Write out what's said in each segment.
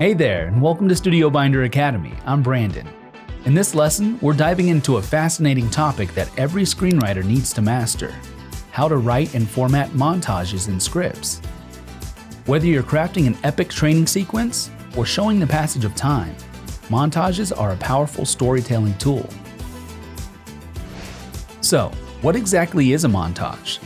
Hey there, and welcome to StudioBinder Academy. I'm Brandon. In this lesson, we're diving into a fascinating topic that every screenwriter needs to master: how to write and format montages in scripts. Whether you're crafting an epic training sequence or showing the passage of time, montages are a powerful storytelling tool. So, what exactly is a montage?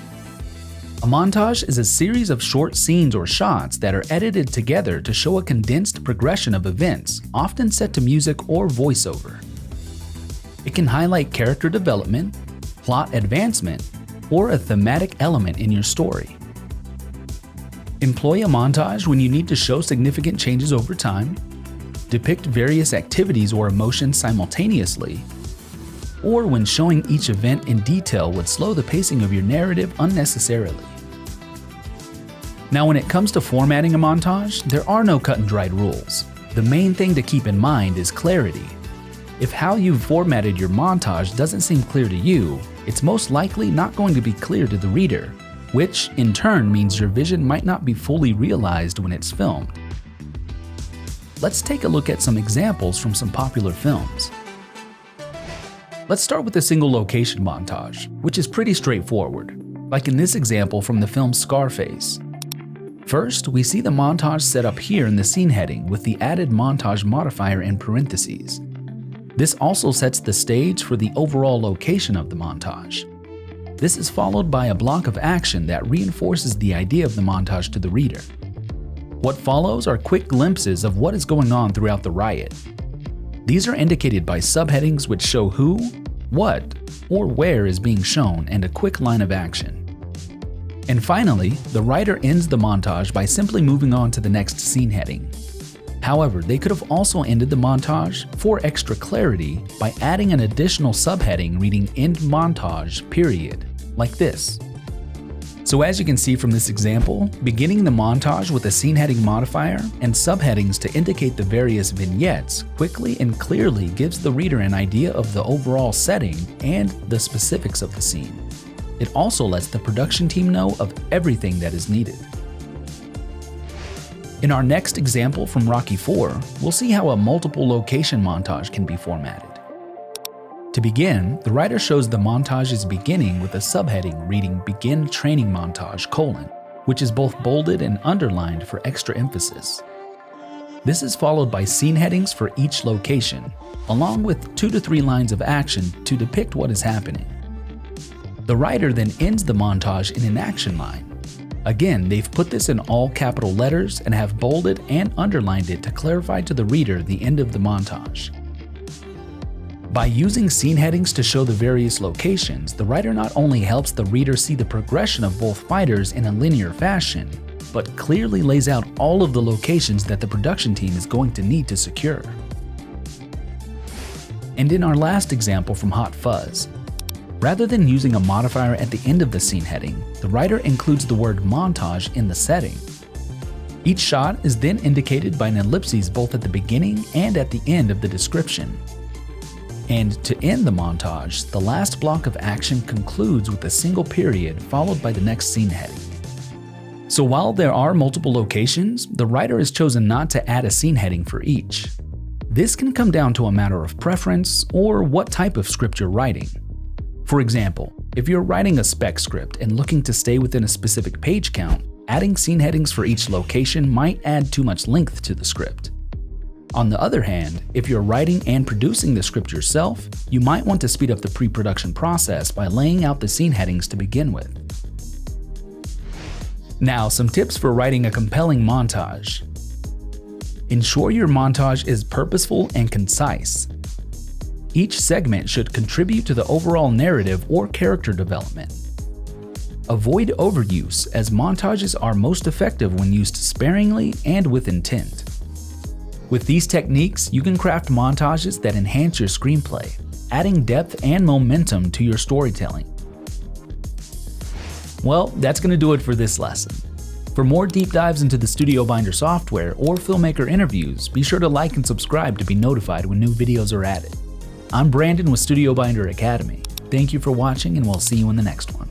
A montage is a series of short scenes or shots that are edited together to show a condensed progression of events, often set to music or voiceover. It can highlight character development, plot advancement, or a thematic element in your story. Employ a montage when you need to show significant changes over time, depict various activities or emotions simultaneously, or when showing each event in detail would slow the pacing of your narrative unnecessarily. Now, when it comes to formatting a montage, there are no cut and dried rules. The main thing to keep in mind is clarity. If how you've formatted your montage doesn't seem clear to you, it's most likely not going to be clear to the reader, which in turn means your vision might not be fully realized when it's filmed. Let's take a look at some examples from some popular films. Let's start with a single location montage, which is pretty straightforward, like in this example from the film Scarface. First, we see the montage set up here in the scene heading with the added montage modifier in parentheses. This also sets the stage for the overall location of the montage. This is followed by a block of action that reinforces the idea of the montage to the reader. What follows are quick glimpses of what is going on throughout the riot. These are indicated by subheadings which show who, what, or where is being shown, and a quick line of action. And finally, the writer ends the montage by simply moving on to the next scene heading. However, they could have also ended the montage, for extra clarity, by adding an additional subheading reading "End montage, period," like this. So as you can see from this example, beginning the montage with a scene heading modifier and subheadings to indicate the various vignettes quickly and clearly gives the reader an idea of the overall setting and the specifics of the scene. It also lets the production team know of everything that is needed. In our next example from Rocky IV, we'll see how a multiple location montage can be formatted. To begin, the writer shows the montage's beginning with a subheading reading "Begin Training Montage: which is both bolded and underlined for extra emphasis. This is followed by scene headings for each location, along with 2 to 3 lines of action to depict what is happening. The writer then ends the montage in an action line. Again, they've put this in all capital letters and have bolded and underlined it to clarify to the reader the end of the montage. By using scene headings to show the various locations, the writer not only helps the reader see the progression of both fighters in a linear fashion, but clearly lays out all of the locations that the production team is going to need to secure. And in our last example from Hot Fuzz, rather than using a modifier at the end of the scene heading, the writer includes the word montage in the setting. Each shot is then indicated by an ellipses both at the beginning and at the end of the description. And to end the montage, the last block of action concludes with a single period followed by the next scene heading. So while there are multiple locations, the writer has chosen not to add a scene heading for each. This can come down to a matter of preference or what type of script you're writing. For example, if you're writing a spec script and looking to stay within a specific page count, adding scene headings for each location might add too much length to the script. On the other hand, if you're writing and producing the script yourself, you might want to speed up the pre-production process by laying out the scene headings to begin with. Now, some tips for writing a compelling montage. Ensure your montage is purposeful and concise. Each segment should contribute to the overall narrative or character development. Avoid overuse, as montages are most effective when used sparingly and with intent. With these techniques, you can craft montages that enhance your screenplay, adding depth and momentum to your storytelling. Well, that's going to do it for this lesson. For more deep dives into the StudioBinder software or filmmaker interviews, be sure to like and subscribe to be notified when new videos are added. I'm Brandon with StudioBinder Academy. Thank you for watching, and we'll see you in the next one.